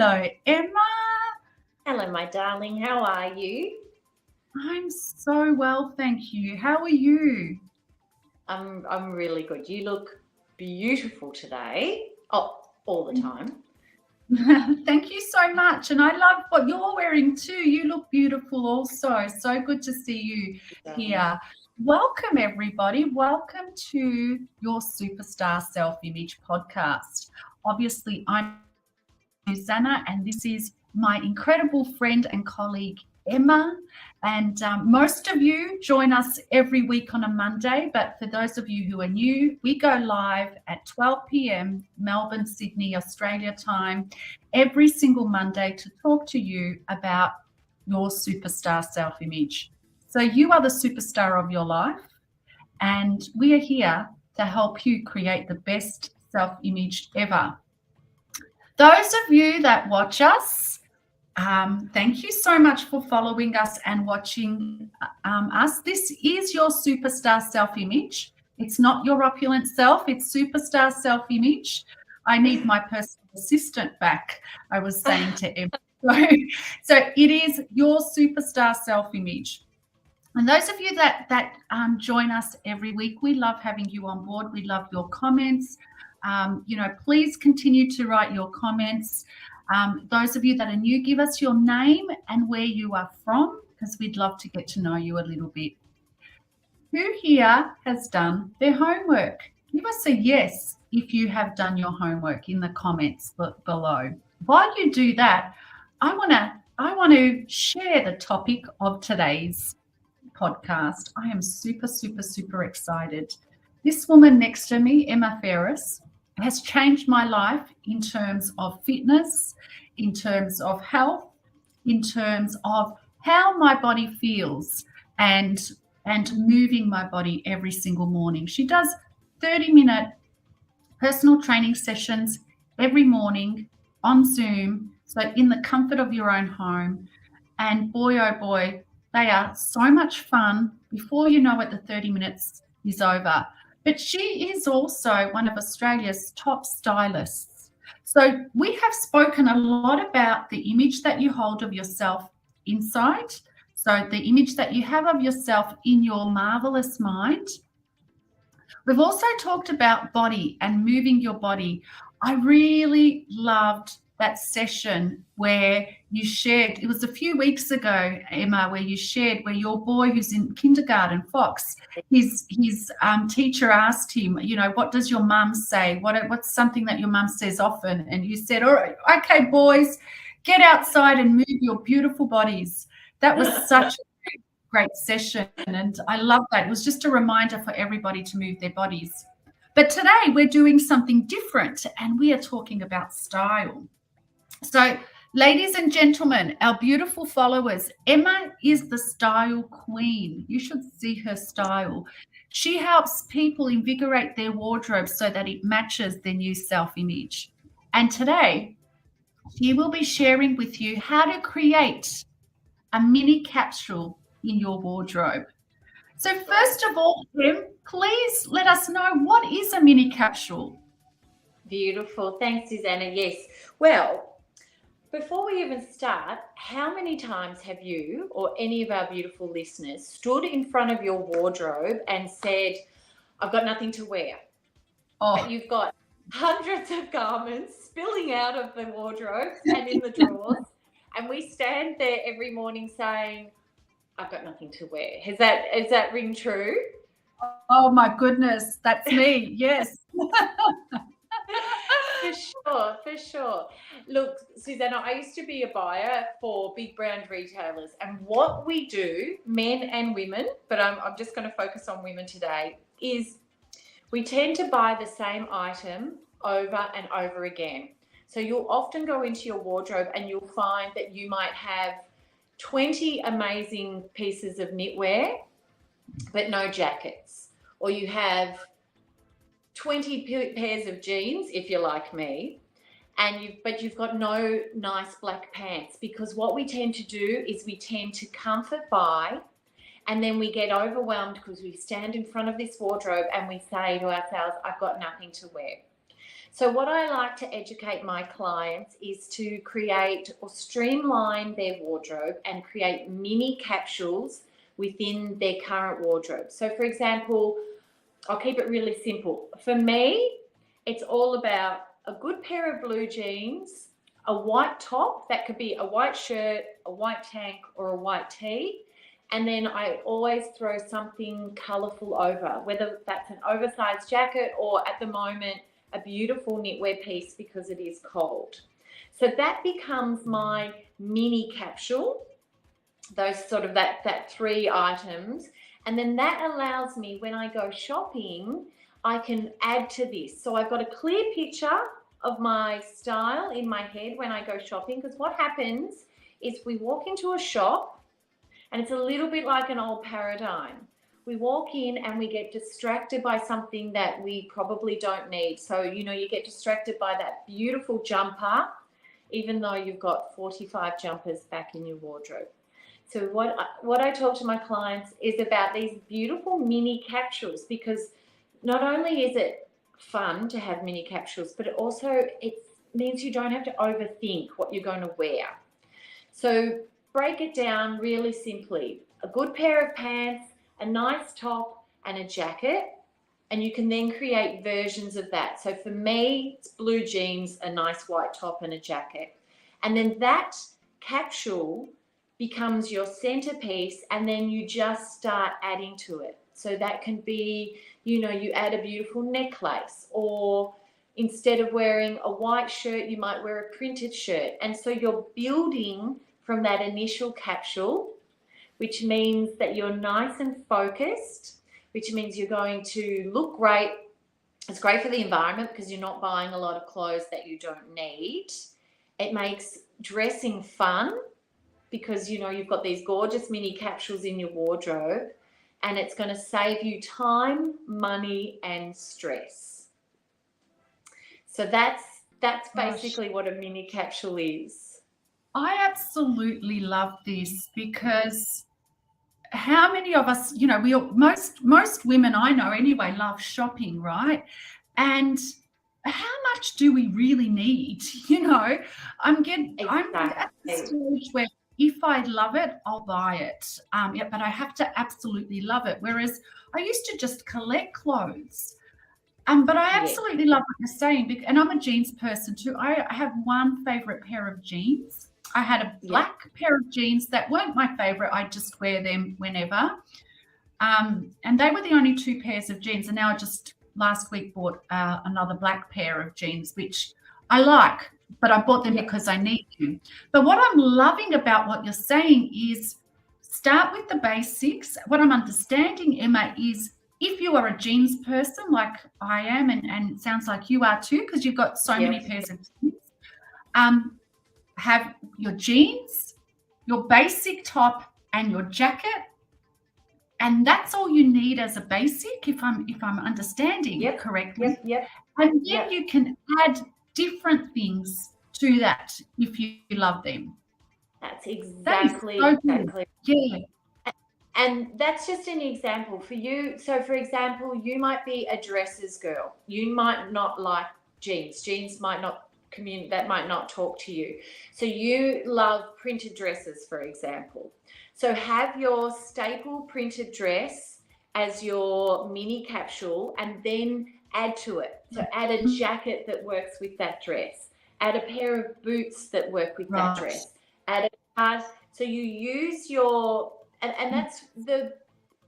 Hello, Emma. Hello, my darling. How are you? I'm so well, thank you. How are you? I'm really good. You look beautiful today. Oh, all the time. Thank you so much. And I love what you're wearing too. You look beautiful also. So good to see you here. Welcome, everybody. Welcome to your Superstar Self-Image podcast. Obviously, I'm Suzana, and this is my incredible friend and colleague, Emma. And most of you join us every week on a Monday, but for those of you who are new, we go live at 12 p.m. Melbourne, Sydney, Australia time every single Monday to talk to you about your superstar self-image. So you are the superstar of your life, and we are here to help you create the best self-image ever. Those of you that watch us, thank you so much for following us and watching us. This is your superstar self-image. It's not your opulent self, it's superstar self-image. I need my personal assistant back, I was saying to Emma. So it is your superstar self-image. And those of you that join us every week, we love having you on board. We love your comments. Please continue to write your comments. Those of you that are new, give us your name and where you are from, because we'd love to get to know you a little bit. Who here has done their homework? Give us a yes if you have done your homework in the comments below. While you do that, I want to share the topic of today's podcast. I am super, super, super excited. This woman next to me, Emma Ferris, has changed my life in terms of fitness, in terms of health, in terms of how my body feels and moving my body every single morning. She does 30-minute personal training sessions every morning on Zoom, so in the comfort of your own home. And boy, oh boy, they are so much fun. Before you know it, the 30 minutes is over. But she is also one of Australia's top stylists. So we have spoken a lot about the image that you hold of yourself inside. So the image that you have of yourself in your marvelous mind. We've also talked about body and moving your body. I really loved that session where you shared, it was a few weeks ago, Emma, where you shared where your boy who's in kindergarten, Fox, his teacher asked him, what does your mum say? What's something that your mum says often? And you said, all right, okay, boys, get outside and move your beautiful bodies. That was such a great session, and I love that. It was just a reminder for everybody to move their bodies. But today we're doing something different, and we are talking about style. So, ladies and gentlemen, our beautiful followers, Emma is the style queen. You should see her style. She helps people invigorate their wardrobe so that it matches their new self-image. And today, she will be sharing with you how to create a mini capsule in your wardrobe. So first of all, Em, please let us know, what is a mini capsule? Beautiful. Thanks, Suzana. Yes. Well, before we even start, how many times have you or any of our beautiful listeners stood in front of your wardrobe and said, I've got nothing to wear? But you've got hundreds of garments spilling out of the wardrobes and in the drawers, and we stand there every morning saying, I've got nothing to wear. Is that ring true? Oh my goodness, that's me. Yes. For sure. Look, Suzana, I used to be a buyer for big brand retailers, and what we do, men and women, but I'm just going to focus on women today, is we tend to buy the same item over and over again. So you'll often go into your wardrobe and you'll find that you might have 20 amazing pieces of knitwear, but no jackets. Or you have 20 pairs of jeans, if you're like me, but you've got no nice black pants, because what we tend to do is we tend to comfort buy, and then we get overwhelmed because we stand in front of this wardrobe and we say to ourselves, I've got nothing to wear. So what I like to educate my clients is to create or streamline their wardrobe and create mini capsules within their current wardrobe. So for example, I'll keep it really simple. For me, it's all about a good pair of blue jeans, a white top, that could be a white shirt, a white tank, or a white tee. And then I always throw something colourful over, whether that's an oversized jacket or at the moment, a beautiful knitwear piece because it is cold. So that becomes my mini capsule, those sort of that 3 items. And then that allows me, when I go shopping, I can add to this. So I've got a clear picture of my style in my head when I go shopping, because what happens is we walk into a shop and it's a little bit like an old paradigm. We walk in and we get distracted by something that we probably don't need. So, you get distracted by that beautiful jumper, even though you've got 45 jumpers back in your wardrobe. So what I talk to my clients is about these beautiful mini capsules, because not only is it fun to have mini capsules, but it means you don't have to overthink what you're going to wear. So break it down really simply. A good pair of pants, a nice top, and a jacket, and you can then create versions of that. So for me, it's blue jeans, a nice white top, and a jacket. And then that capsule becomes your centerpiece, and then you just start adding to it. So that can be, you add a beautiful necklace, or instead of wearing a white shirt, you might wear a printed shirt. And so you're building from that initial capsule, which means that you're nice and focused, which means you're going to look great. It's great for the environment because you're not buying a lot of clothes that you don't need. It makes dressing fun because, you've got these gorgeous mini capsules in your wardrobe, and it's going to save you time, money, and stress. So that's basically what a mini capsule is. I absolutely love this, because how many of us, most women I know anyway love shopping, right? And how much do we really need? I'm at the stage where if I love it, I'll buy it. But I have to absolutely love it. Whereas I used to just collect clothes. But I absolutely love what you're saying, and I'm a jeans person too. I have one favorite pair of jeans. I had a black pair of jeans that weren't my favorite. I just wear them whenever. And they were the only 2 pairs of jeans. And now I just last week bought another black pair of jeans, which I like, but I bought them because I need to. But what I'm loving about what you're saying is start with the basics. What I'm understanding, Emma, is if you are a jeans person like I am, and it sounds like you are too, because you've got so many pairs of jeans, have your jeans, your basic top, and your jacket, and that's all you need as a basic, if I'm understanding it correctly. And then you can add different things to that if you love them. That's exactly. Yeah. And that's just an example for you. So for example, you might be a dresses girl. You might not like jeans. Jeans might not that might not talk to you. So you love printed dresses, for example. So have your staple printed dress as your mini capsule, and then add to it. So add a jacket that works with that dress. Add a pair of boots that work with that dress. Add a card. So you use your, and that's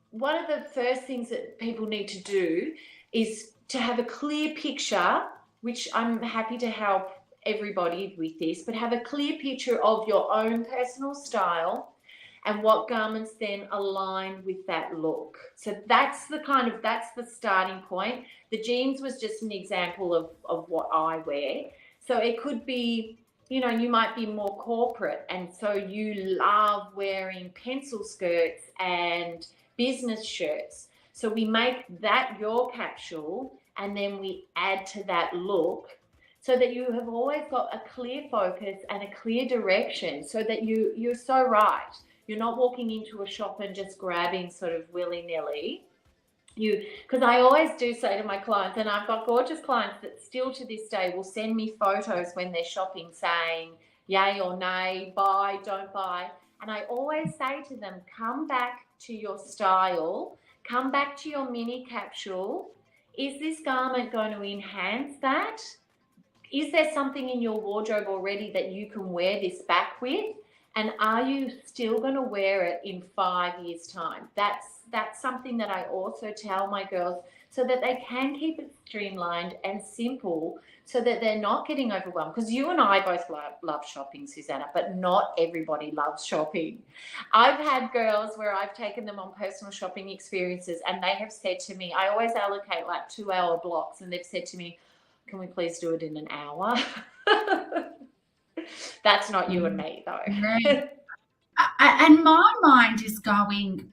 one of the first things that people need to do is to have a clear picture, which I'm happy to help everybody with this, but have a clear picture of your own personal style and what garments then align with that look. So that's the starting point. The jeans was just an example of what I wear. So it could be, you might be more corporate, and so you love wearing pencil skirts and business shirts. So we make that your capsule, and then we add to that look, so that you have always got a clear focus and a clear direction, so that you're so right. You're not walking into a shop and just grabbing sort of willy-nilly. because I always do say to my clients, and I've got gorgeous clients that still to this day will send me photos when they're shopping saying yay or nay, buy, don't buy. And I always say to them, come back to your style, come back to your mini capsule. Is this garment going to enhance that? Is there something in your wardrobe already that you can wear this back with? And are you still going to wear it in 5 years' time? That's something that I also tell my girls so that they can keep it streamlined and simple so that they're not getting overwhelmed. Because you and I both love shopping, Suzana, but not everybody loves shopping. I've had girls where I've taken them on personal shopping experiences and they have said to me, I always allocate like 2-hour blocks, and they've said to me, can we please do it in an hour? That's not you and me, though. Yeah. And my mind is going,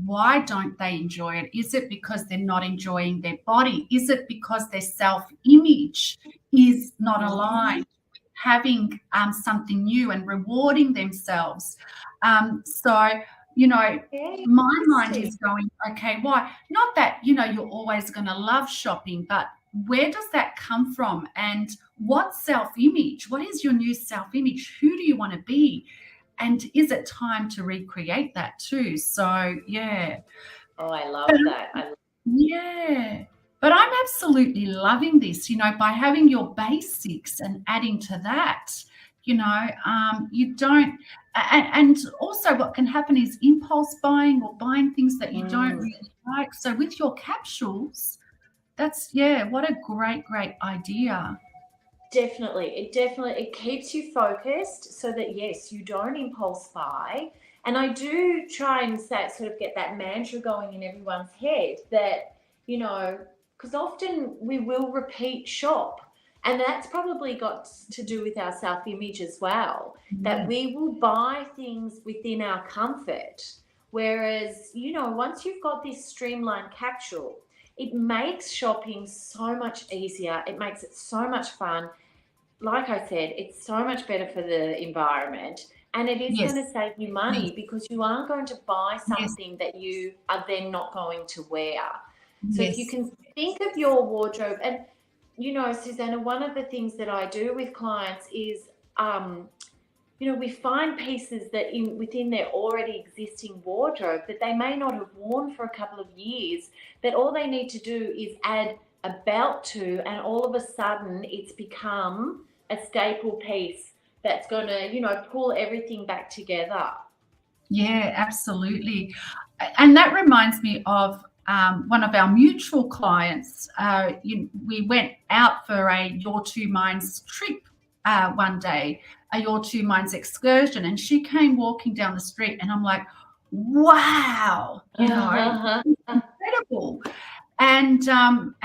why don't they enjoy it? Is it because they're not enjoying their body? Is it because their self-image is not aligned with having something new and rewarding themselves? So, you know, my mind is going, okay, why? Not that, you know, you're always going to love shopping, but where does that come from? And what self-image? What is your new self-image? Who do you want to be? And is it time to recreate that too? So, yeah. Oh, I love that. Yeah. But I'm absolutely loving this, you know, by having your basics and adding to that, you know, you don't, and also what can happen is impulse buying or buying things that you don't really like. So with your capsules, that's, yeah, what a great idea. Definitely. It keeps you focused so that, yes, you don't impulse buy. And I do try and sort of get that mantra going in everyone's head that, you know, because often we will repeat shop. And that's probably got to do with our self-image as well, that we will buy things within our comfort. Whereas, you know, once you've got this streamlined capsule, it makes shopping so much easier. It makes it so much fun. Like I said, it's so much better for the environment, and it is Yes. going to save you money because you aren't going to buy Yes. something that you are then not going to wear. So Yes. if you can think of your wardrobe, and you know, Suzana, one of the things that I do with clients is, you know, we find pieces that within their already existing wardrobe that they may not have worn for a couple of years, that all they need to do is add a belt to, and all of a sudden it's become a staple piece that's going to, you know, pull everything back together. Yeah, absolutely. And that reminds me of one of our mutual clients. We went out for a Your Two Minds trip one day, a Your Two Minds excursion, and she came walking down the street, and I'm like, wow, you know, incredible. And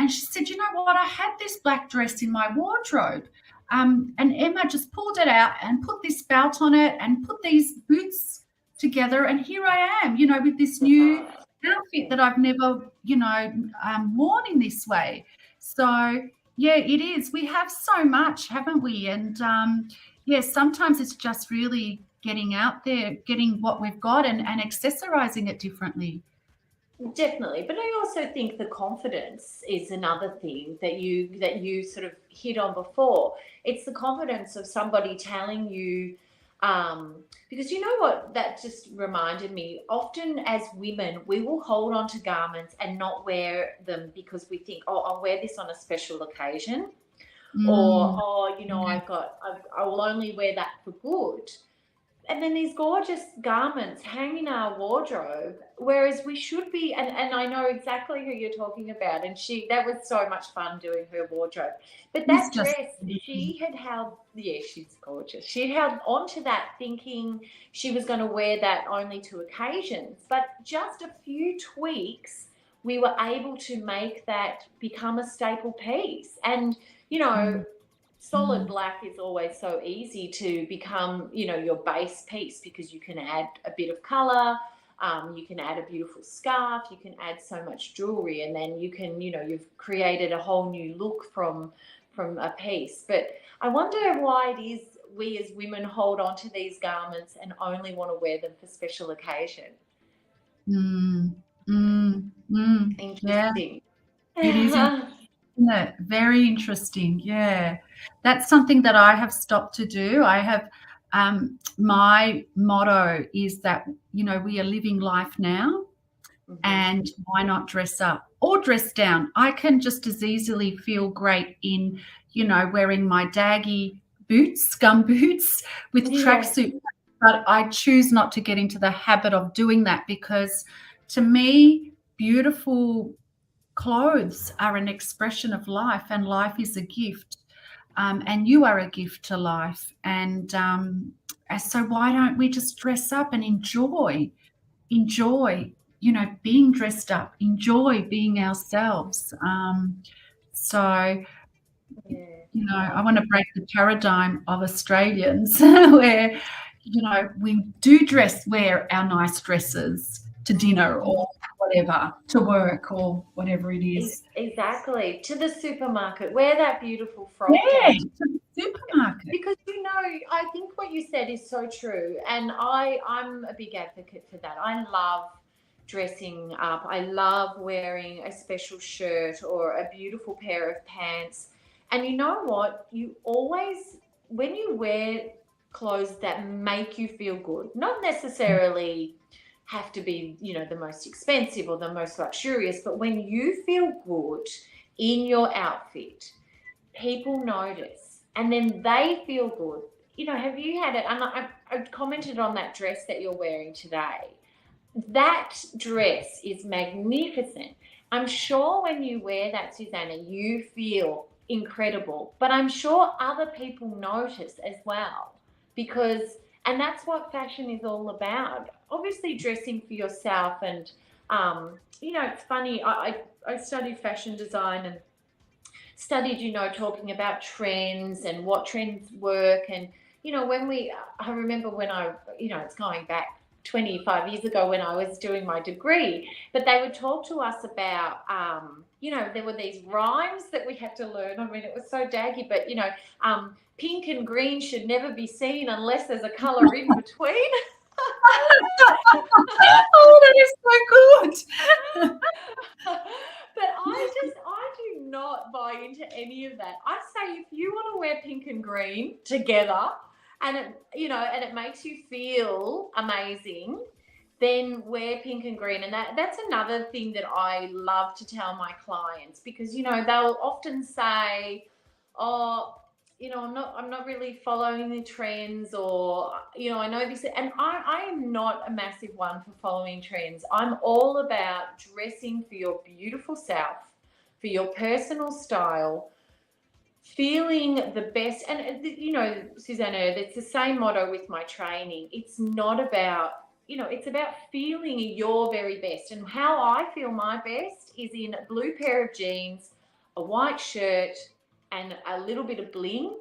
she said, you know what, I had this black dress in my wardrobe. And Emma just pulled it out and put this belt on it and put these boots together. And here I am, you know, with this new outfit that I've never, you know, worn in this way. So, yeah, it is. We have so much, haven't we? And, yeah, sometimes it's just really getting out there, getting what we've got and accessorizing it differently. Definitely, but I also think the confidence is another thing that you sort of hit on before. It's the confidence of somebody telling you, because you know what, that just reminded me. Often as women, we will hold on to garments and not wear them because we think, oh, I'll wear this on a special occasion, or oh, you know, I will only wear that for good. And then these gorgeous garments hang in our wardrobe, whereas we should be, and I know exactly who you're talking about, and that was so much fun doing her wardrobe. But that dress, she had held, yeah, she's gorgeous. She held onto that thinking she was going to wear that only to occasions, but just a few tweaks, we were able to make that become a staple piece. And, you know, solid black is always so easy to become, you know, your base piece because you can add a bit of color, you can add a beautiful scarf, you can add so much jewelry, and then you can, you know, you've created a whole new look from a piece. But I wonder why it is we as women hold on to these garments and only want to wear them for special occasion. Interesting. It is very interesting. Yeah, that's something that I have stopped to do. I have my motto is that, you know, we are living life now, and why not dress up or dress down? I can just as easily feel great in, you know, wearing my daggy boots, scum boots with tracksuit, but I choose not to get into the habit of doing that, because to me, beautiful clothes are an expression of life, and life is a gift, and you are a gift to life. And so why don't we just dress up and enjoy, you know, being dressed up, enjoy being ourselves. So, you know, I want to break the paradigm of Australians where, you know, we do wear our nice dresses to dinner or whatever, to work or whatever it is. Exactly. To the supermarket, wear that beautiful frock. Yeah, to the supermarket. Because, you know, I think what you said is so true. And I'm a big advocate for that. I love dressing up. I love wearing a special shirt or a beautiful pair of pants. And you know what? You always, when you wear clothes that make you feel good, not necessarily have to be, you know, the most expensive or the most luxurious, but when you feel good in your outfit, people notice and then they feel good. You know, have you had it? And I commented on that dress that you're wearing today. That dress is magnificent. I'm sure when you wear that, Suzana, you feel incredible, but I'm sure other people notice as well, because, and that's what fashion is all about. Obviously dressing for yourself. And you know, it's funny, I studied fashion design and studied, you know, talking about trends and what trends work. And, you know, I remember when you know, it's going back 25 years ago when I was doing my degree, but they would talk to us about, you know, there were these rhymes that we had to learn. I mean, it was so daggy, but, you know, pink and green should never be seen unless there's a colour in between. Oh, that is so good. But I do not buy into any of that. I say, if you want to wear pink and green together, and it, you know, and it makes you feel amazing, then wear pink and green. And that's another thing that I love to tell my clients, because, you know, they'll often say, oh, you know, I'm not really following the trends, or, you know, I know this, and I am not a massive one for following trends. I'm all about dressing for your beautiful self, for your personal style, feeling the best. And, you know, Suzana, it's the same motto with my training. It's not about, you know, it's about feeling your very best. And how I feel my best is in a blue pair of jeans, a white shirt, and a little bit of bling.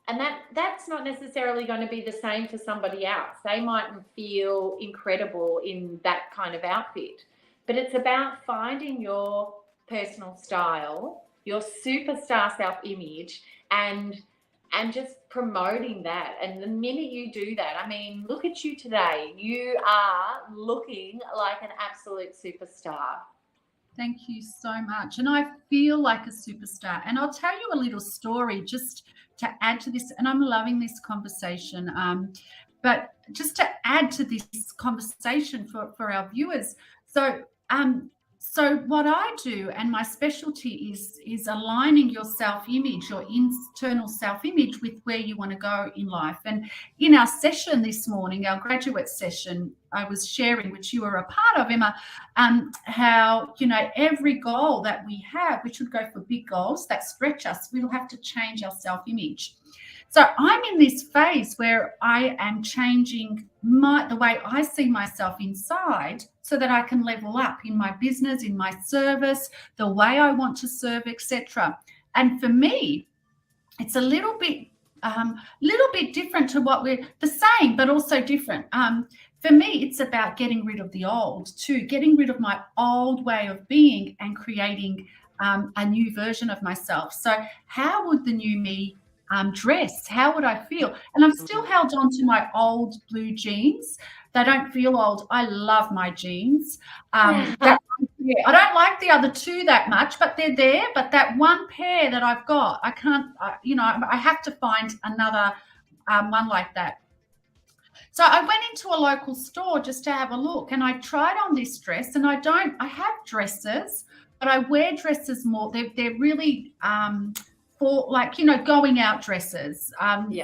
And that's not necessarily going to be the same for somebody else. They mightn't feel incredible in that kind of outfit. But it's about finding your personal style, your superstar self-image, and just promoting that. And the minute you do that, I mean, look at you today. You are looking like an absolute superstar. Thank you so much. And I feel like a superstar. And I'll tell you a little story just to add to this. And I'm loving this conversation. But just to add to this conversation for our viewers. So what I do, and my specialty is aligning your self-image, your internal self-image, with where you want to go in life. And in our session this morning, our graduate session, I was sharing, which you were a part of, Emma, how, you know, every goal that we have, we should go for big goals that stretch us. We'll have to change our self-image. So I'm in this phase where I am changing the way I see myself inside, so that I can level up in my business, in my service, the way I want to serve, etc. And for me, it's a little bit different to what we're the same, but also different. For me, it's about getting rid of the old too, getting rid of my old way of being and creating a new version of myself. So how would the new me dress, how would I feel? And I've still held on to my old blue jeans. They don't feel old. I love my jeans. I don't like the other two that much, but they're there. But that one pair that I've got, I can't, I have to find another one like that. So I went into a local store just to have a look, and I tried on this dress, and I have dresses, but I wear dresses more. They're really for, like, going out dresses.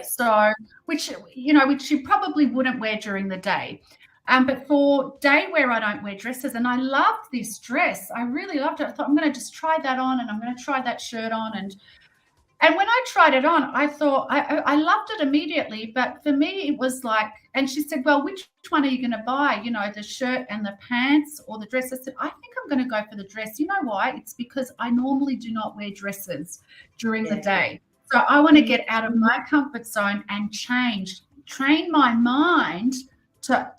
So which you probably wouldn't wear during the day. But for day wear, I don't wear dresses. And I loved this dress. I really loved it. I thought, I'm going to just try that on, and I'm going to try that shirt on. And when I tried it on, I thought I loved it immediately. But for me, it was like, and she said, well, which one are you going to buy? The shirt and the pants or the dress? I said, I think I'm going to go for the dress. You know why? It's because I normally do not wear dresses during the day. So I want to get out of my comfort zone and train my mind to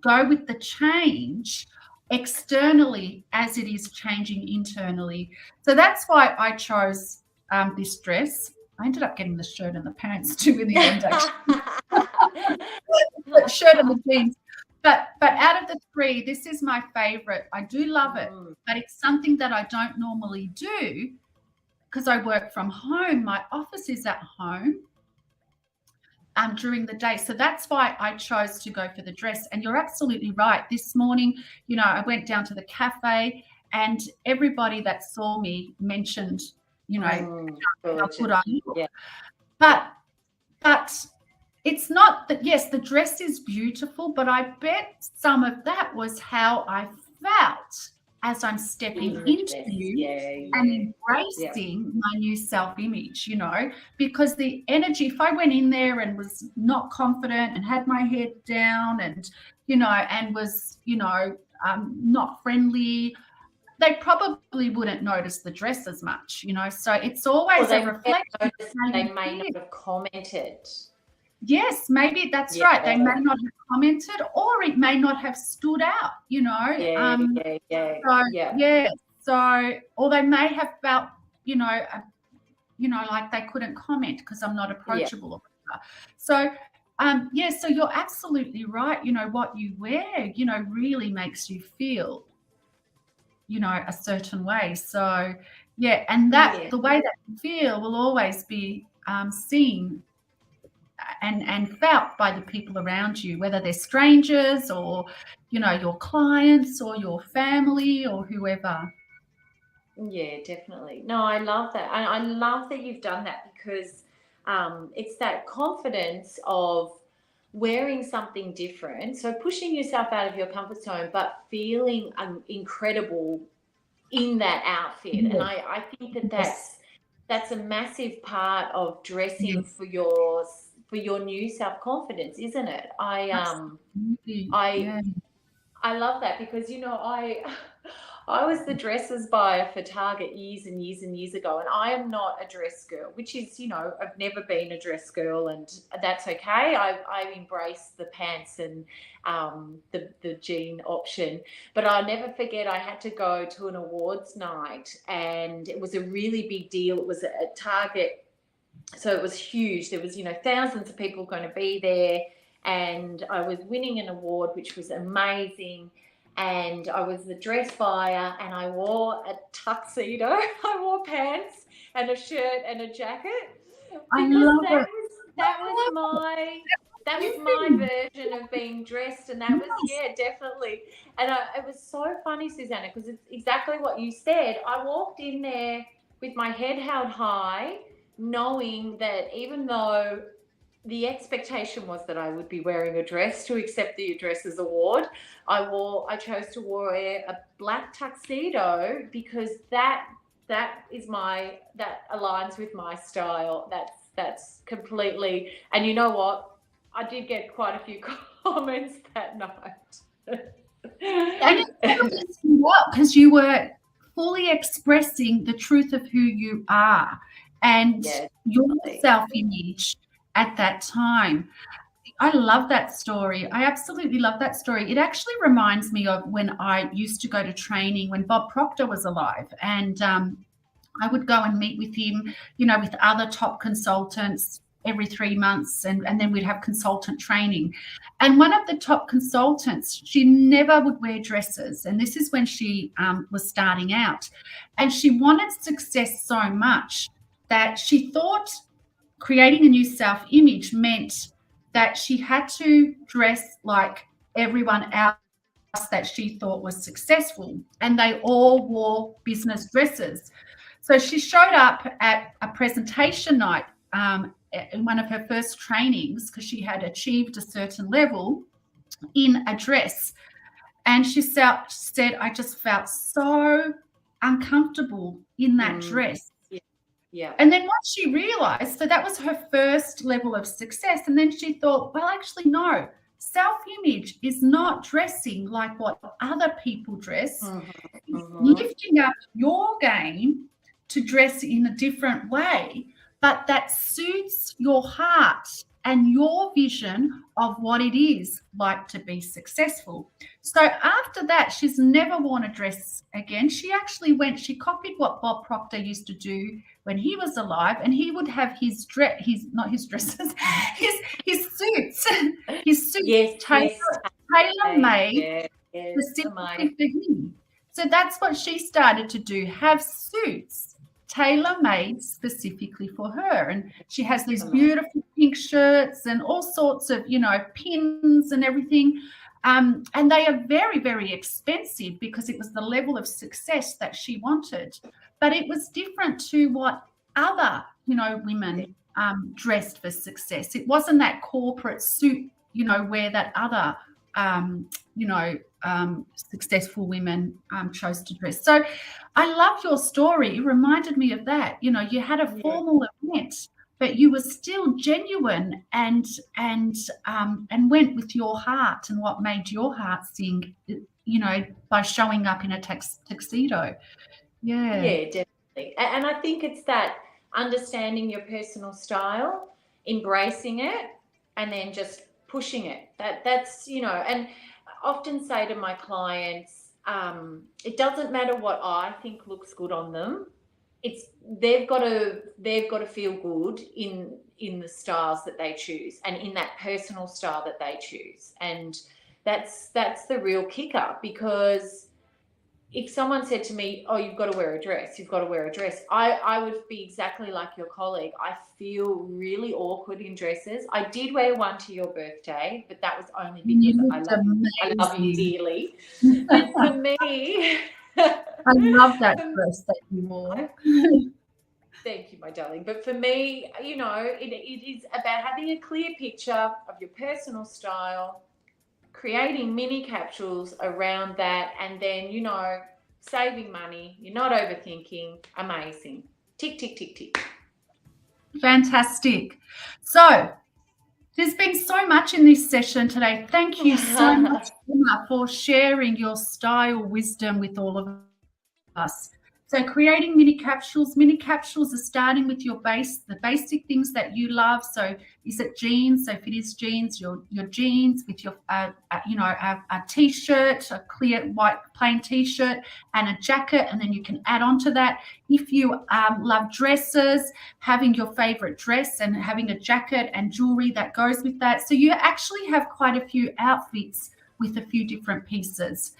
go with the change externally as it is changing internally. So that's why I chose this dress. I ended up getting the shirt and the pants too in the end, actually. The shirt and the jeans. But out of the three, this is my favorite. I do love it, but it's something that I don't normally do because I work from home. My office is at home during the day. So that's why I chose to go for the dress. And you're absolutely right. This morning, I went down to the cafe, and everybody that saw me mentioned, how good I look. Yeah. But it's not that, yes, the dress is beautiful, but I bet some of that was how I felt as I'm stepping into and embracing my new self-image, because the energy, if I went in there and was not confident and had my head down and, and was, not friendly, they probably wouldn't notice the dress as much, so it's always a reflection. They may not have commented. Yes, maybe that's right. They may not have commented, or it may not have stood out, So, or they may have felt, like they couldn't comment because I'm not approachable. Yeah. So, so you're absolutely right. What you wear, really makes you feel, a certain way. So, and the way that you feel will always be seen and felt by the people around you, whether they're strangers or, your clients or your family or whoever. Yeah, definitely. No, I love that. I love that you've done that, because it's that confidence of wearing something different. So pushing yourself out of your comfort zone, but feeling incredible in that outfit. Yes. And I think that's a massive part of dressing for your new self-confidence, isn't it? I love that, because I was the dresses buyer for Target years and years and years ago, and I am not a dress girl, which is, I've never been a dress girl, and that's okay. I embrace the pants and the jean option. But I'll never forget, I had to go to an awards night, and it was a really big deal. It was at Target, so it was huge. There was, thousands of people going to be there, and I was winning an award, which was amazing. And I was the dress buyer, and I wore a tuxedo. I wore pants and a shirt and a jacket. I love it. That was my version of being dressed, and that was definitely. And it was so funny, Suzana, because it's exactly what you said. I walked in there with my head held high, knowing that even though the expectation was that I would be wearing a dress to accept the Dresses Award, I chose to wear a black tuxedo, because that aligns with my style. That's completely. And you know what? I did get quite a few comments that night. And because you were fully expressing the truth of who you are and your self-image at that time. I love that story. I absolutely love that story. It actually reminds me of when I used to go to training when Bob Proctor was alive. And I would go and meet with him, you know, with other top consultants every 3 months, and then we'd have consultant training. And one of the top consultants, she never would wear dresses, and this is when she was starting out, and she wanted success so much that she thought creating a new self-image meant that she had to dress like everyone else that she thought was successful, and they all wore business dresses. So she showed up at a presentation night in one of her first trainings, because she had achieved a certain level, in a dress. And she said, I just felt so uncomfortable in that dress. Yeah. And then once she realized, so that was her first level of success. And then she thought, well, actually, no, self-image is not dressing like what other people dress. It's lifting up your game to dress in a different way, but that suits your heart and your vision of what it is like to be successful. So after that, she's never worn a dress again. She actually she copied what Bob Proctor used to do when he was alive, and he would have his suits, tailor-made specifically for him. So that's what she started to do, have suits tailor-made specifically for her. And she has these beautiful pink shirts and all sorts of, you know, pins and everything. And they are very, very expensive because it was the level of success that she wanted. But it was different to what other, you know, women dressed for success. It wasn't that corporate suit, you know, where that other, successful women chose to dress. So I love your story. It reminded me of that. You know, you had a formal event, but you were still genuine and went with your heart and what made your heart sing, you know, by showing up in a tuxedo. Yeah. Yeah, definitely. And I think it's that understanding your personal style, embracing it, and then just pushing it. That's, you know, and I often say to my clients, it doesn't matter what I think looks good on them. They've got to feel good in the styles that they choose and in that personal style that they choose. And that's the real kicker, because if someone said to me, oh, you've got to wear a dress, I would be exactly like your colleague. I feel really awkward in dresses. I did wear one to your birthday, but that was only because I love you dearly. But for me, I love that dress that you wore. Thank you, my darling. But for me, you know, it is about having a clear picture of your personal style, creating mini capsules around that, and then, you know, saving money. You're not overthinking. Amazing. Tick, tick, tick, tick. Fantastic. So there's been so much in this session today. Thank you so much, Emma, for sharing your style wisdom with all of us. So creating mini capsules are starting with the basic things that you love. So is it jeans? So if it is jeans, your jeans with your, a t-shirt, a clear white plain t-shirt and a jacket, and then you can add on to that. If you love dresses, having your favorite dress and having a jacket and jewelry that goes with that. So you actually have quite a few outfits with a few different pieces.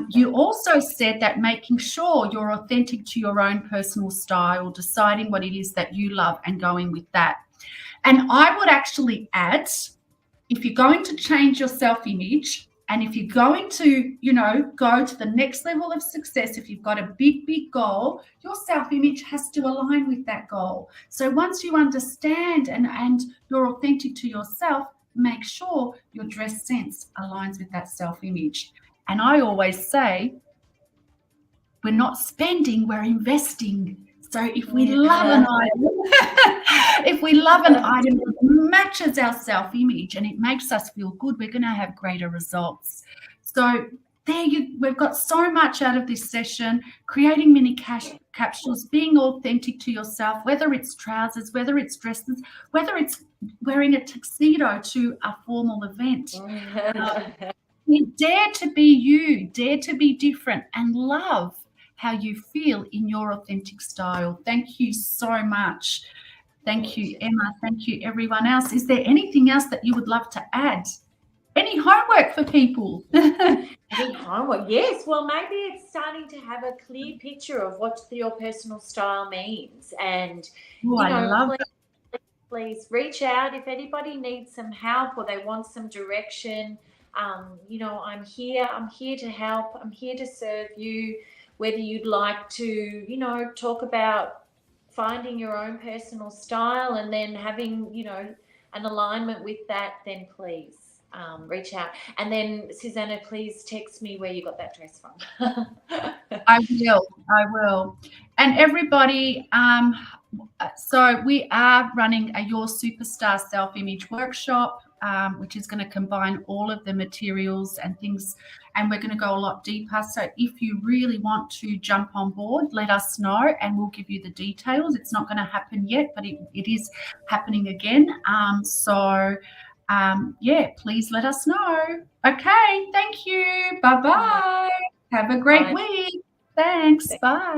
You also said that making sure you're authentic to your own personal style, deciding what it is that you love and going with that. And I would actually add, if you're going to change your self-image and if you're going to, you know, go to the next level of success, if you've got a big, big goal, your self-image has to align with that goal. So once you understand and you're authentic to yourself, make sure your dress sense aligns with that self-image. And I always say, we're not spending, we're investing. So if we love an item, that matches our self-image and it makes us feel good, we're going to have greater results. So we've got so much out of this session, creating mini capsules, being authentic to yourself, whether it's trousers, whether it's dresses, whether it's wearing a tuxedo to a formal event. Dare to be you, dare to be different, and love how you feel in your authentic style. Thank you so much. Thank you, Emma. Thank you, everyone else. Is there anything else that you would love to add? Any homework for people? Any homework? Yes. Well, maybe it's starting to have a clear picture of what your personal style means. And, please reach out if anybody needs some help or they want some direction. I'm here. I'm here to help. I'm here to serve you. Whether you'd like to, talk about finding your own personal style and then having, an alignment with that, then please reach out. And then, Suzana, please text me where you got that dress from. I will. And everybody, so we are running a Your Superstar Self-Image workshop, which is going to combine all of the materials and things, and we're going to go a lot deeper. So if you really want to jump on board, let us know and we'll give you the details. It's not going to happen yet, but it is happening again. Please let us know. Okay, thank you. Bye-bye. Have a great week. Thanks. Bye.